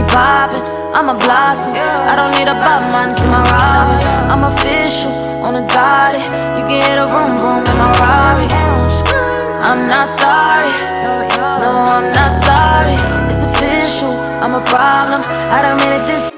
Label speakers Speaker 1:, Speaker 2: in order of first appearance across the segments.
Speaker 1: poppin', I'm a blossom. I don't need a Batman to my Robin. I'm official on a Gotti. You can hear the vroom vroom in my Rari. I'm not sorry, no, I'm not sorry. It's official, I'm a problem. I done made it this.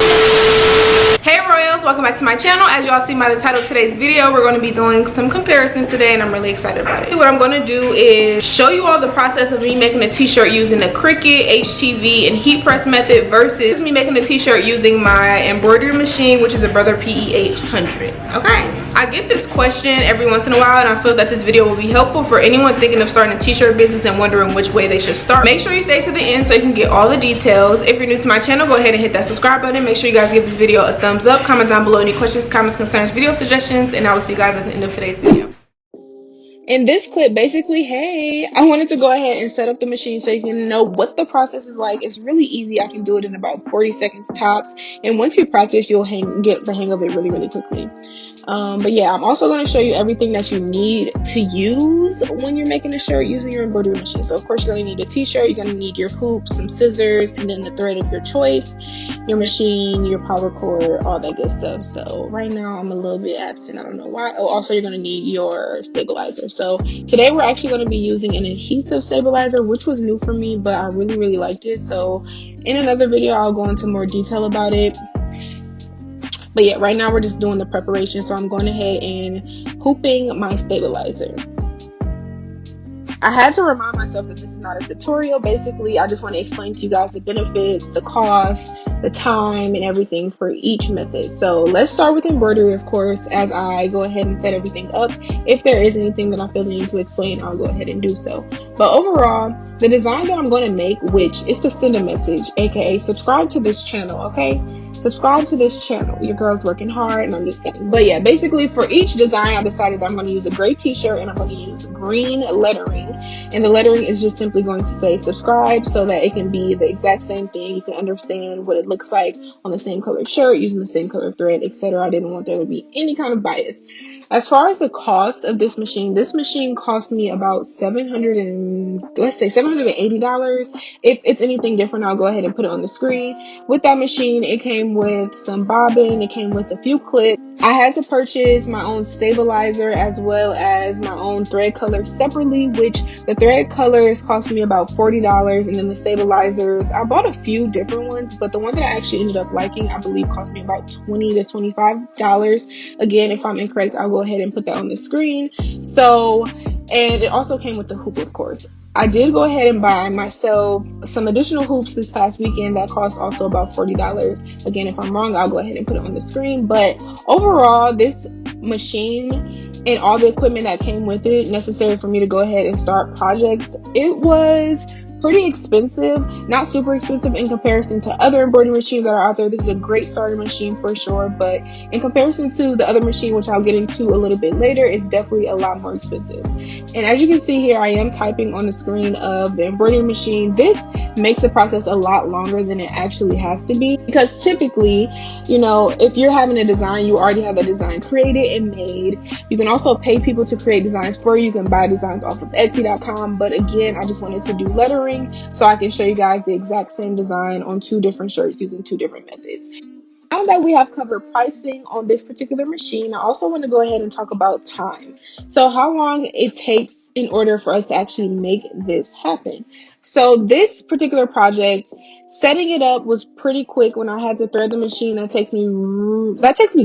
Speaker 2: Hey Royals, welcome back to my channel. As y'all see by the title of today's video, we're going to be doing some comparisons today, and I'm really excited about it. What I'm going to do is show you all the process of me making a t-shirt using the Cricut, HTV, and heat press method versus me making a t-shirt using my embroidery machine, which is a Brother PE800. Okay, I get this question every once in a while, and I feel that this video will be helpful for anyone thinking of starting a t-shirt business and wondering which way they should start. Make sure you stay to the end so you can get all the details. If you're new to my channel, go ahead and hit that subscribe button. Make sure you guys give this video a thumbs up. Comment down below any questions, comments, concerns, video suggestions, and I will see you guys at the end of today's video. In this clip, basically, hey, I wanted to go ahead and set up the machine so you can know what the process is like. It's really easy. I can do it in about 40 seconds tops, and once you practice, you'll get the hang of it really quickly. But yeah, I'm also going to show you everything that you need to use when you're making a shirt using your embroidery machine. So of course you're going to need a t-shirt, you're going to need your hoops, some scissors, and then the thread of your choice, your machine, your power cord, all that good stuff. So right now I'm a little bit absent, I don't know why. Oh, also you're going to need your stabilizer. So today we're actually going to be using an adhesive stabilizer, which was new for me, but I really liked it. So in another video I'll go into more detail about it. But yeah, right now we're just doing the preparation. So I'm going ahead and hooping my stabilizer. I had to remind myself that this is not a tutorial. Basically, I just want to explain to you guys the benefits, the cost, the time, and everything for each method. So let's start with embroidery, of course, as I go ahead and set everything up. If there is anything that I feel the need to explain, I'll go ahead and do so. But overall, the design that I'm going to make, which is to send a message, aka subscribe to this channel, okay? Subscribe to this channel. Your girl's working hard, and I'm just kidding. But yeah, basically for each design, I decided that I'm going to use a gray t-shirt and I'm going to use green lettering. And the lettering is just simply going to say subscribe so that it can be the exact same thing. You can understand what it looks like on the same color shirt, using the same color thread, etc. I didn't want there to be any kind of bias. As far as the cost of this machine cost me about $780. If it's anything different, I'll go ahead and put it on the screen. With that machine, it came with some bobbin, it came with a few clips. I had to purchase my own stabilizer as well as my own thread color separately, which the thread colors cost me about $40, and then the stabilizers, I bought a few different ones, but the one that I actually ended up liking, I believe, cost me about $20 to $25. Again, if I'm incorrect, I'll go ahead and put that on the screen. So, and it also came with the hoop, of course. I did go ahead and buy myself some additional hoops this past weekend that cost also about $40. Again, if I'm wrong, I'll go ahead and put it on the screen. But overall, this machine and all the equipment that came with it necessary for me to go ahead and start projects, it was pretty expensive, not super expensive in comparison to other embroidery machines that are out there. This is a great starter machine for sure, but in comparison to the other machine, which I'll get into a little bit later, it's definitely a lot more expensive. And as you can see here, I am typing on the screen of the embroidery machine. This makes the process a lot longer than it actually has to be, because typically, you know, if you're having a design, you already have the design created and made. You can also pay people to create designs for you. You can buy designs off of Etsy.com, but again, I just wanted to do lettering so I can show you guys the exact same design on two different shirts using two different methods. Now that we have covered pricing on this particular machine, I also want to go ahead and talk about time. So how long it takes in order for us to actually make this happen. So this particular project, setting it up was pretty quick. When I had to thread the machine, that takes me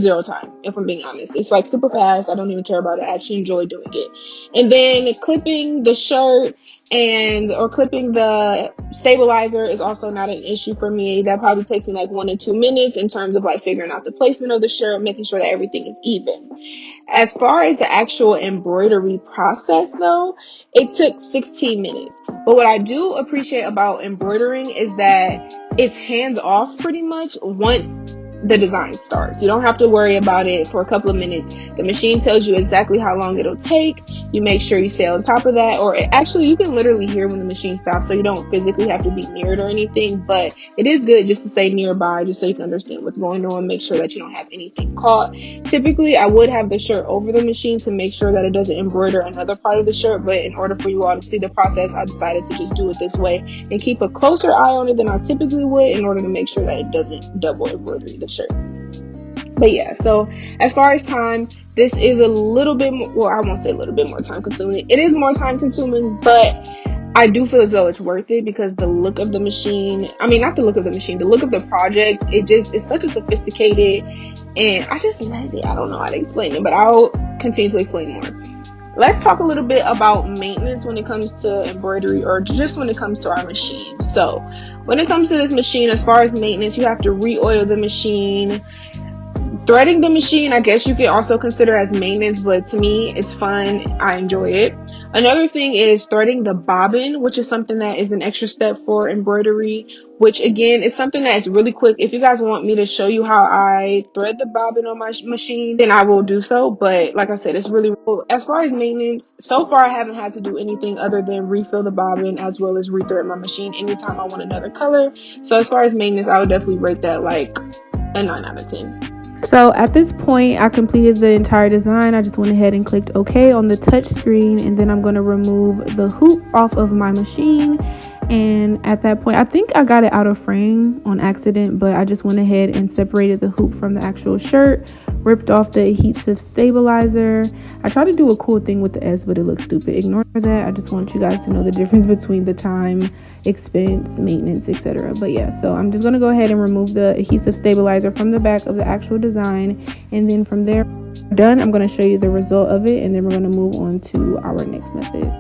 Speaker 2: 0 time, if I'm being honest. It's like super fast. I don't even care about it. I actually enjoy doing it. And then clipping the shirt or clipping the stabilizer is also not an issue for me. That probably takes me like 1 to 2 minutes in terms of like figuring out the placement of the shirt, making sure that everything is even. As far as the actual embroidery process though, it took 16 minutes. But what I do appreciate about embroidering is that it's hands off pretty much once the design starts. You don't have to worry about it for a couple of minutes. The machine tells you exactly how long it'll take. You make sure you stay on top of that, or actually you can literally hear when the machine stops, so you don't physically have to be near it or anything, but it is good just to stay nearby just so you can understand what's going on, make sure that you don't have anything caught. Typically I would have the shirt over the machine to make sure that it doesn't embroider another part of the shirt, but in order for you all to see the process, I decided to just do it this way and keep a closer eye on it than I typically would in order to make sure that it doesn't double embroidery the shirt. But yeah, so as far as time, this is a little bit more, well, I won't say a little bit more time consuming. It is more time consuming, but I do feel as though it's worth it because the look of the machine, I mean, not the look of the machine, the look of the project, it's such a sophisticated, and I just love it. I don't know how to explain it, but I'll continue to explain more. Let's talk a little bit about maintenance when it comes to embroidery, or just when it comes to our machine. So when it comes to this machine, as far as maintenance, you have to re-oil the machine. Threading the machine, I guess you can also consider as maintenance, but to me, it's fun. I enjoy it. Another thing is threading the bobbin, which is something that is an extra step for embroidery, which again is something that is really quick. If you guys want me to show you how I thread the bobbin on my machine, then I will do so. But like I said, it's really cool. As far as maintenance, so far I haven't had to do anything other than refill the bobbin as well as rethread my machine anytime I want another color. So as far as maintenance, I would definitely rate that like a 9 out of 10.
Speaker 3: So at this point, I completed the entire design. I just went ahead and clicked OK on the touch screen, and then I'm going to remove the hoop off of my machine. And at that point, I think I got it out of frame on accident, but I just went ahead and separated the hoop from the actual shirt, ripped off the adhesive stabilizer. I tried to do a cool thing with the S, but it looks stupid. Ignore that. I just want you guys to know the difference between the time, expense, maintenance, etc. But yeah, so I'm just going to go ahead and remove the adhesive stabilizer from the back of the actual design, and then from there, done, I'm going to show you the result of it, and then we're going to move on to our next method.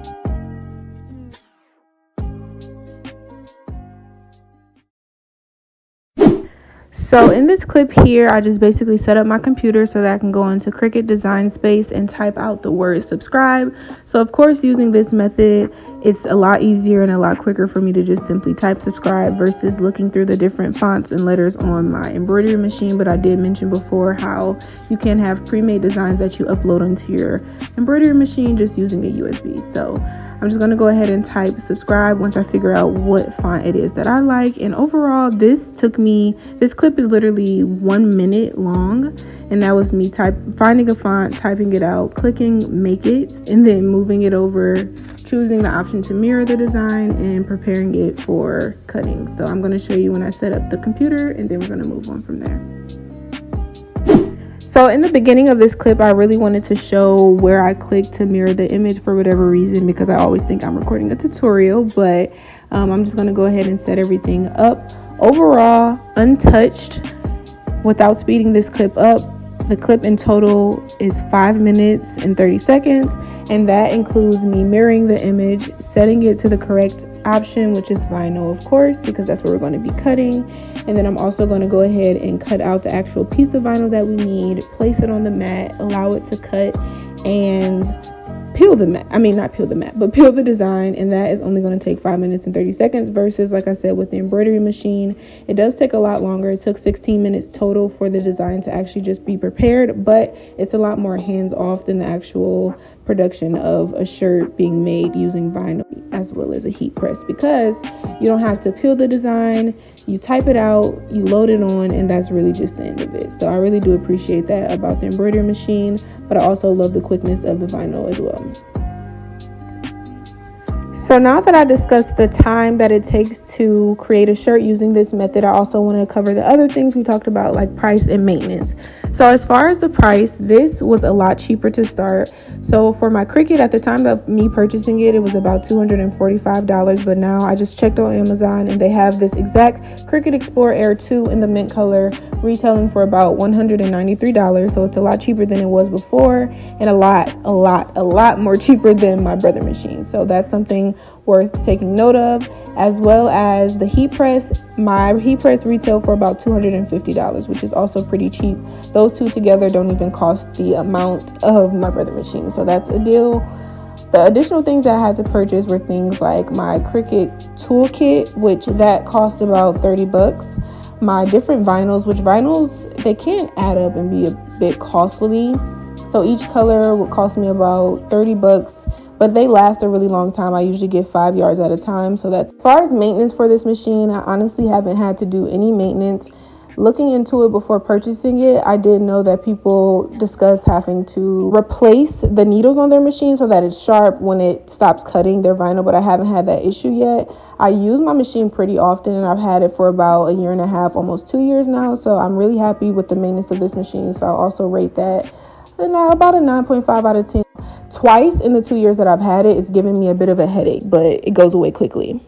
Speaker 3: So in this clip here, I just basically set up my computer so that I can go into Cricut Design Space and type out the word subscribe. So of course, using this method, it's a lot easier and a lot quicker for me to just simply type subscribe versus looking through the different fonts and letters on my embroidery machine. But I did mention before how you can have pre-made designs that you upload onto your embroidery machine just using a USB. So I'm just going to go ahead and type subscribe once I figure out what font it is that I like. And overall, this clip is literally 1 minute long. And that was me finding a font, typing it out, clicking make it, and then moving it over, choosing the option to mirror the design, and preparing it for cutting. So I'm going to show you when I set up the computer, and then we're going to move on from there. So in the beginning of this clip, I really wanted to show where I click to mirror the image for whatever reason, because I always think I'm recording a tutorial, but I'm just going to go ahead and set everything up. Overall, untouched, without speeding this clip up, the clip in total is 5 minutes and 30 seconds, and that includes me mirroring the image, setting it to the correct option, which is vinyl, of course, because that's what we're going to be cutting. And then I'm also going to go ahead and cut out the actual piece of vinyl that we need, place it on the mat, allow it to cut, and peel the mat. I mean, not peel the mat, but peel the design. And that is only going to take 5 minutes and 30 seconds versus, like I said, with the embroidery machine, it does take a lot longer. It took 16 minutes total for the design to actually just be prepared, but it's a lot more hands-off than the actual production of a shirt being made using vinyl as well as a heat press, because you don't have to peel the design, you type it out, you load it on, and that's really just the end of it. So I really do appreciate that about the embroidery machine, but I also love the quickness of the vinyl as well. So now that I discussed the time that it takes to create a shirt using this method, I also want to cover the other things we talked about, like price and maintenance. So as far as the price, this was a lot cheaper to start. So for my Cricut, at the time of me purchasing it, it was about $245, but now I just checked on Amazon and they have this exact Cricut Explorer Air 2 in the mint color, retailing for about $193. So it's a lot cheaper than it was before, and a lot more cheaper than my Brother machine. So that's something worth taking note of, as well as the heat press. My heat press retail for about $250, which is also pretty cheap. Those two together don't even cost the amount of my Brother machine, so that's a deal. The additional things that I had to purchase were things like my Cricut toolkit, which that cost about $30. My different vinyls, which vinyls, they can add up and be a bit costly. So each color would cost me about 30 bucks, but they last a really long time. I usually get 5 yards at a time. So that's, as far as maintenance for this machine, I honestly haven't had to do any maintenance. Looking into it before purchasing it, I did know that people discuss having to replace the needles on their machine so that it's sharp when it stops cutting their vinyl, but I haven't had that issue yet. I use my machine pretty often, and I've had it for about 1.5 years, almost 2 years now. So I'm really happy with the maintenance of this machine. So I'll also rate that about a 9.5 out of 10. Twice in the 2 years that I've had it, it's given me a bit of a headache, but it goes away quickly.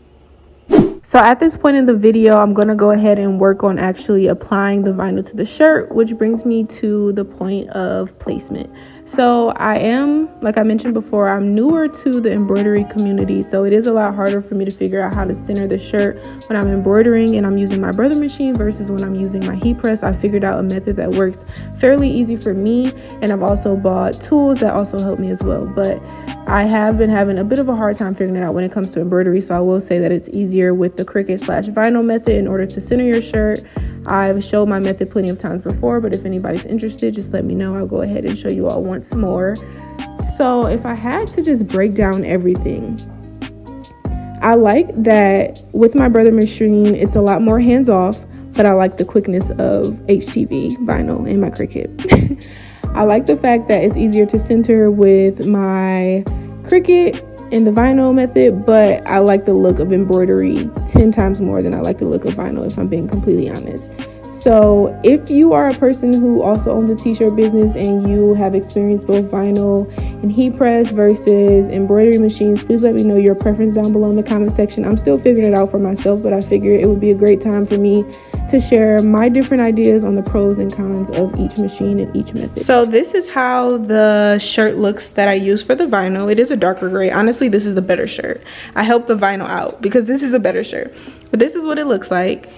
Speaker 3: So at this point in the video, I'm going to go ahead and work on actually applying the vinyl to the shirt, which brings me to the point of placement. So I am, like I mentioned before, I'm newer to the embroidery community, so it is a lot harder for me to figure out how to center the shirt when I'm embroidering and I'm using my Brother machine versus when I'm using my heat press. I figured out a method that works fairly easy for me, and I've also bought tools that also help me as well. But I have been having a bit of a hard time figuring it out when it comes to embroidery, so I will say that it's easier with the Cricut/vinyl method in order to center your shirt. I've showed my method plenty of times before, but if anybody's interested, just let me know. I'll go ahead and show you all once more. So if I had to just break down everything, I like that with my Brother machine, it's a lot more hands-off, but I like the quickness of HTV vinyl in my Cricut. I like the fact that it's easier to center with my Cricut in the vinyl method, but I like the look of embroidery 10 times more than I like the look of vinyl, if I'm being completely honest. So if you are a person who also owns a t-shirt business and you have experienced both vinyl and heat press versus embroidery machines, please let me know your preference down below in the comment section. I'm still figuring it out for myself, but I figured it would be a great time for me to share my different ideas on the pros and cons of each machine and each method. So this is how the shirt looks that I use for the vinyl. It is a darker gray. Honestly, this is the better shirt. I helped the vinyl out because this is a better shirt. But this is what it looks like.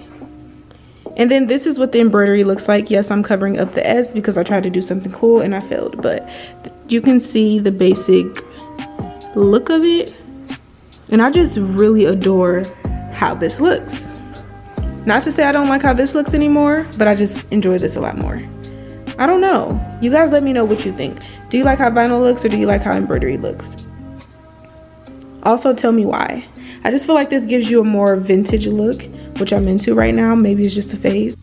Speaker 3: And then this is what the embroidery looks like. Yes, I'm covering up the S because I tried to do something cool and I failed. But you can see the basic look of it. And I just really adore how this looks. Not to say I don't like how this looks anymore, but I just enjoy this a lot more. I don't know. You guys let me know what you think. Do you like how vinyl looks or do you like how embroidery looks? Also tell me why. I just feel like this gives you a more vintage look, which I'm into right now. Maybe it's just a phase.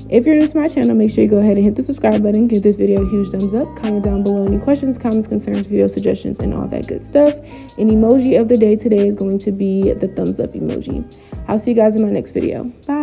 Speaker 3: If you're new to my channel, make sure you go ahead and hit the subscribe button, give this video a huge thumbs up, comment down below any questions, comments, concerns, video suggestions, and all that good stuff. An emoji of the day today is going to be the thumbs up emoji. I'll see you guys in my next video. Bye.